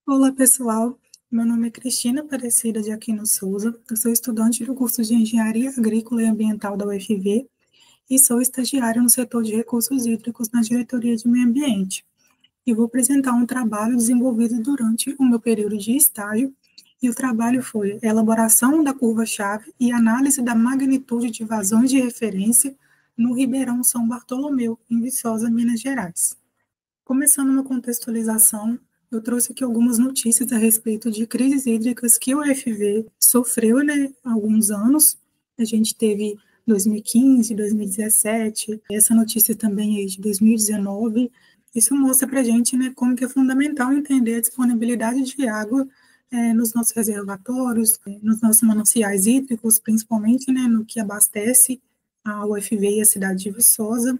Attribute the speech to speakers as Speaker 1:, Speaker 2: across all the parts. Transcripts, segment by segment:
Speaker 1: Olá, pessoal. Meu nome é Cristina Aparecida de Aquino Souza. Eu sou estudante do curso de Engenharia Agrícola e Ambiental da UFV e sou estagiária no setor de recursos hídricos na Diretoria de Meio Ambiente. E vou apresentar um trabalho desenvolvido durante o meu período de estágio, e o trabalho foi a elaboração da curva-chave e análise da magnitude de vazões de referência no Ribeirão São Bartolomeu, em Viçosa, Minas Gerais. Começando uma contextualização, eu trouxe aqui algumas notícias a respeito de crises hídricas que o UFV sofreu, né, há alguns anos. A gente teve 2015, 2017, essa notícia também é de 2019. Isso mostra para a gente, né, como que é fundamental entender a disponibilidade de água nos nossos reservatórios, nos nossos mananciais hídricos, principalmente, né, no que abastece a UFV e a cidade de Viçosa.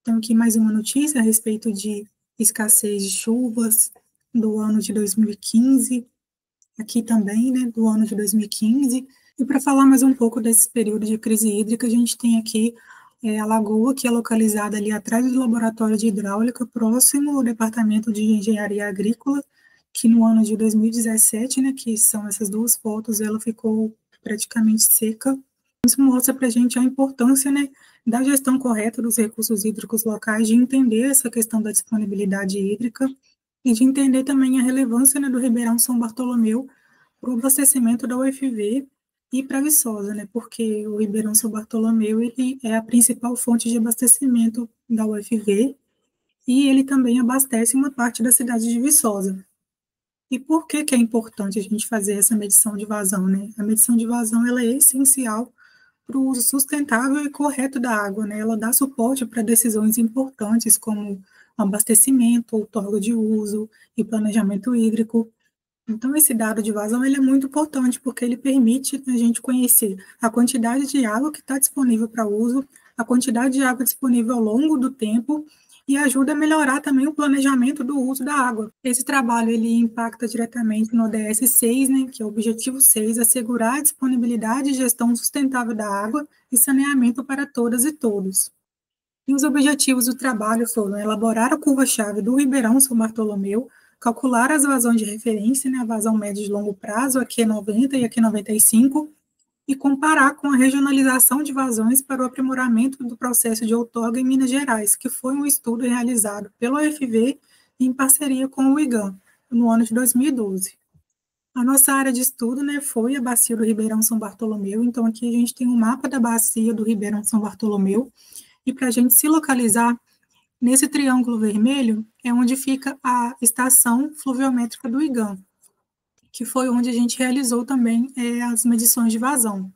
Speaker 1: Então, aqui mais uma notícia a respeito de escassez de chuvas do ano de 2015, aqui também, né, do ano de 2015. E para falar mais um pouco desse período de crise hídrica, a gente tem aqui a lagoa, que é localizada ali atrás do laboratório de hidráulica, próximo ao departamento de engenharia agrícola, que no ano de 2017, né, que são essas duas fotos, ela ficou praticamente seca. Isso mostra para a gente a importância, né, da gestão correta dos recursos hídricos locais, de entender essa questão da disponibilidade hídrica e de entender também a relevância, né, do Ribeirão São Bartolomeu para o abastecimento da UFV e para a Viçosa, né, porque o Ribeirão São Bartolomeu ele é a principal fonte de abastecimento da UFV e ele também abastece uma parte da cidade de Viçosa. E por que é importante a gente fazer essa medição de vazão, né? A medição de vazão ela é essencial para o uso sustentável e correto da água, né? Ela dá suporte para decisões importantes como abastecimento, outorga de uso e planejamento hídrico. Então, esse dado de vazão ele é muito importante porque ele permite a gente conhecer a quantidade de água que está disponível para uso, a quantidade de água disponível ao longo do tempo e ajuda a melhorar também o planejamento do uso da água. Esse trabalho ele impacta diretamente no ODS 6, né, que é o objetivo 6, assegurar a disponibilidade e gestão sustentável da água e saneamento para todas e todos. E os objetivos do trabalho foram elaborar a curva-chave do Ribeirão São Bartolomeu, calcular as vazões de referência, né, a vazão média de longo prazo, a Q90 e a Q95, e comparar com a regionalização de vazões para o aprimoramento do processo de outorga em Minas Gerais, que foi um estudo realizado pela UFV em parceria com o IGAM, no ano de 2012. A nossa área de estudo, né, foi a bacia do Ribeirão São Bartolomeu, então aqui a gente tem um mapa da bacia do Ribeirão São Bartolomeu, e para a gente se localizar nesse triângulo vermelho é onde fica a estação fluviométrica do IGAM, que foi onde a gente realizou também as medições de vazão.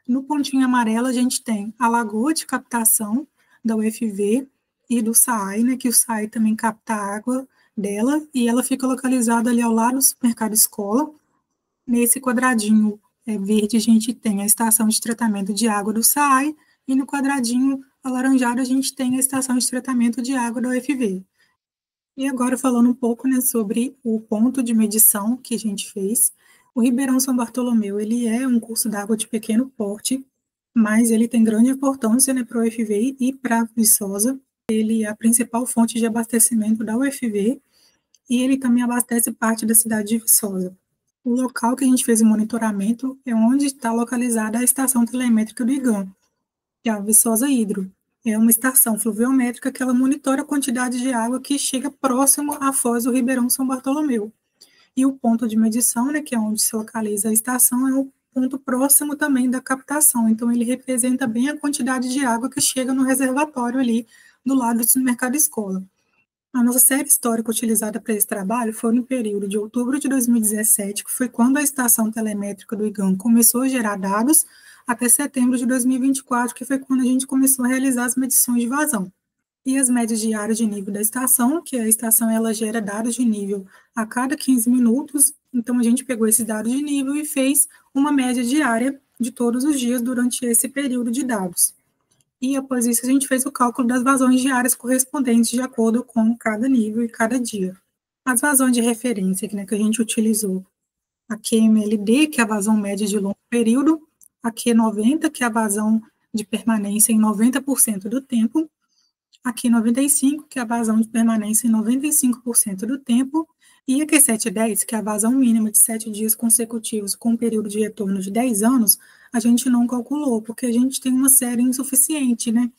Speaker 1: No pontinho amarelo, a gente tem a lagoa de captação da UFV e do SAAI, né, que o SAAI também capta a água dela, e ela fica localizada ali ao lado do supermercado escola. Nesse quadradinho verde, a gente tem a estação de tratamento de água do SAAI, e no quadradinho alaranjado, a gente tem a estação de tratamento de água da UFV. E agora, falando um pouco, né, sobre o ponto de medição que a gente fez, o Ribeirão São Bartolomeu, ele é um curso d'água de pequeno porte, mas ele tem grande importância, né, para o UFV e para a Viçosa. Ele é a principal fonte de abastecimento da UFV e ele também abastece parte da cidade de Viçosa. O local que a gente fez o monitoramento é onde está localizada a estação telemétrica do IGAM, que é a Viçosa Hidro. É uma estação fluviométrica que ela monitora a quantidade de água que chega próximo à foz do Ribeirão São Bartolomeu. E o ponto de medição, né, que é onde se localiza a estação, é o ponto próximo também da captação. Então, ele representa bem a quantidade de água que chega no reservatório ali do lado do mercado escola. A nossa série histórica utilizada para esse trabalho foi no período de outubro de 2017, que foi quando a estação telemétrica do IGAM começou a gerar dados, até setembro de 2024, que foi quando a gente começou a realizar as medições de vazão. E as médias diárias de nível da estação, que a estação ela gera dados de nível a cada 15 minutos, então a gente pegou esses dados de nível e fez uma média diária de todos os dias durante esse período de dados. E após isso a gente fez o cálculo das vazões diárias correspondentes de acordo com cada nível e cada dia. As vazões de referência, né, que a gente utilizou, a QMLD, que é a vazão média de longo período, a Q90, que é a vazão de permanência em 90% do tempo, a Q95, que é a vazão de permanência em 95% do tempo, E a Q710, que é a vazão mínima de 7 dias consecutivos com um período de retorno de 10 anos, a gente não calculou, porque a gente tem uma série insuficiente, né?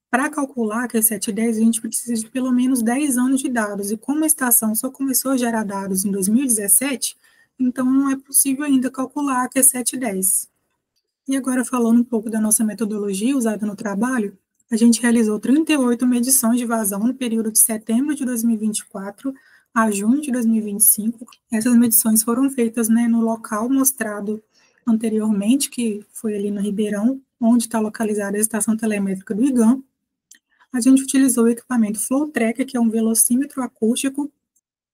Speaker 1: Para calcular a Q710, a gente precisa de pelo menos 10 anos de dados, e como a estação só começou a gerar dados em 2017, então não é possível ainda calcular a Q710. E agora, falando um pouco da nossa metodologia usada no trabalho, a gente realizou 38 medições de vazão no período de setembro de 2024 a junho de 2025. Essas medições foram feitas, né, no local mostrado anteriormente, que foi ali no Ribeirão, onde está localizada a estação telemétrica do IGAM. A gente utilizou o equipamento Flow Tracker, que é um velocímetro acústico.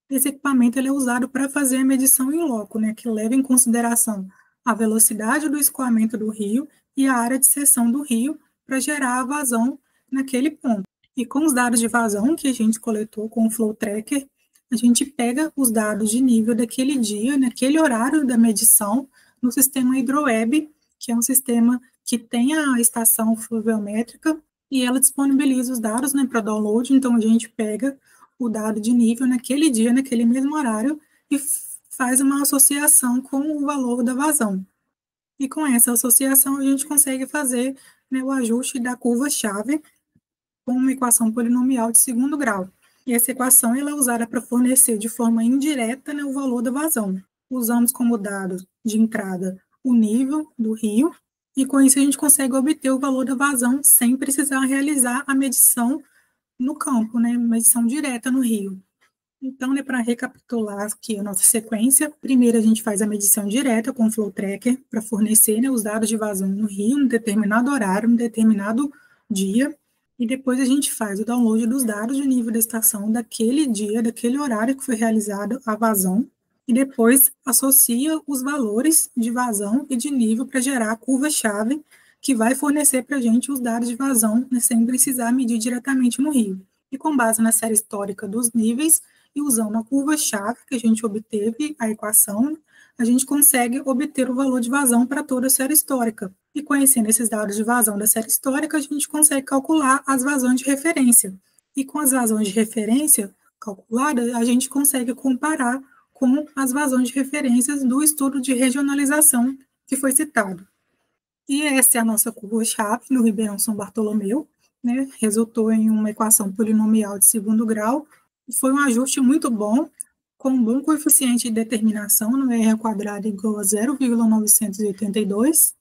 Speaker 1: Esse equipamento ele é usado para fazer a medição em loco, né, que leva em consideração a velocidade do escoamento do rio e a área de seção do rio para gerar a vazão naquele ponto. E com os dados de vazão que a gente coletou com o Flow Tracker, a gente pega os dados de nível daquele dia, naquele horário da medição, no sistema HidroWeb, que é um sistema que tem a estação fluviométrica e ela disponibiliza os dados, né, para download. Então a gente pega o dado de nível naquele dia, naquele mesmo horário, e faz uma associação com o valor da vazão. E com essa associação, a gente consegue fazer, né, o ajuste da curva-chave com uma equação polinomial de segundo grau. E essa equação ela é usada para fornecer de forma indireta, né, o valor da vazão. Usamos como dado de entrada o nível do rio, e com isso a gente consegue obter o valor da vazão sem precisar realizar a medição no campo, né, medição direta no rio. Então, né, para recapitular aqui a nossa sequência, primeiro a gente faz a medição direta com o Flow Tracker para fornecer, né, os dados de vazão no rio, em determinado horário, em determinado dia, e depois a gente faz o download dos dados de nível da estação daquele dia, daquele horário que foi realizada a vazão, e depois associa os valores de vazão e de nível para gerar a curva-chave, que vai fornecer para a gente os dados de vazão, né, sem precisar medir diretamente no rio. E com base na série histórica dos níveis, e usando a curva-chave que a gente obteve, a equação, a gente consegue obter o valor de vazão para toda a série histórica. E conhecendo esses dados de vazão da série histórica, a gente consegue calcular as vazões de referência. E com as vazões de referência calculadas, a gente consegue comparar com as vazões de referências do estudo de regionalização que foi citado. E essa é a nossa curva-chave no Ribeirão São Bartolomeu, né? Resultou em uma equação polinomial de segundo grau. Foi um ajuste muito bom, com um bom coeficiente de determinação no R quadrado igual a 0,982.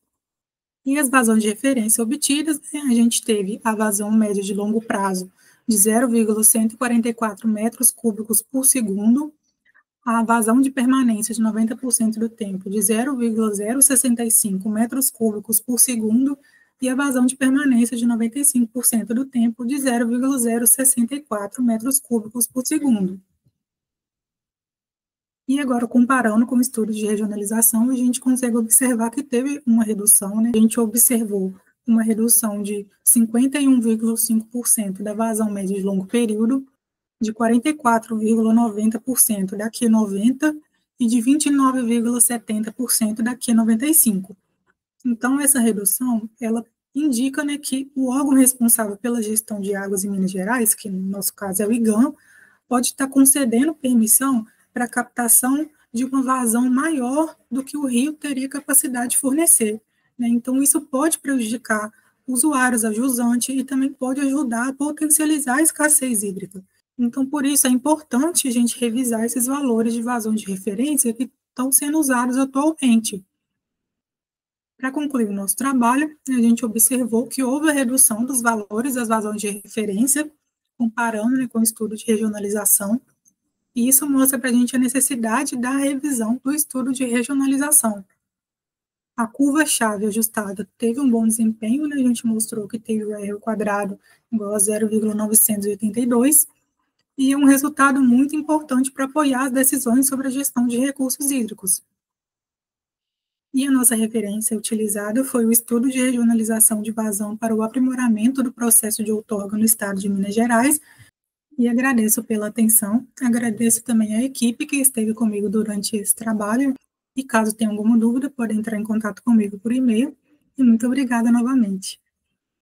Speaker 1: E as vazões de referência obtidas, né, a gente teve a vazão média de longo prazo de 0,144 metros cúbicos por segundo, a vazão de permanência de 90% do tempo de 0,065 metros cúbicos por segundo e a vazão de permanência de 95% do tempo de 0,064 metros cúbicos por segundo. E agora, comparando com o estudo de regionalização, a gente consegue observar que teve uma redução, né? A gente observou uma redução de 51,5% da vazão média de longo período, de 44,90% da Q90 e de 29,70% da Q95. Então, essa redução, ela indica, né, que o órgão responsável pela gestão de águas em Minas Gerais, que no nosso caso é o IGAM, pode estar concedendo permissão para a captação de uma vazão maior do que o rio teria capacidade de fornecer, né? Então, isso pode prejudicar usuários, a jusante, e também pode ajudar a potencializar a escassez hídrica. Então, por isso, é importante a gente revisar esses valores de vazão de referência que estão sendo usados atualmente. Para concluir o nosso trabalho, a gente observou que houve a redução dos valores das vazões de referência, comparando, né, com o estudo de regionalização, e isso mostra para a gente a necessidade da revisão do estudo de regionalização. A curva-chave ajustada teve um bom desempenho, né? A gente mostrou que teve o R quadrado igual a 0,982, e um resultado muito importante para apoiar as decisões sobre a gestão de recursos hídricos. E a nossa referência utilizada foi o estudo de regionalização de vazão para o aprimoramento do processo de outorga no estado de Minas Gerais, e agradeço pela atenção, agradeço também a equipe que esteve comigo durante esse trabalho, e caso tenha alguma dúvida, pode entrar em contato comigo por e-mail, e muito obrigada novamente.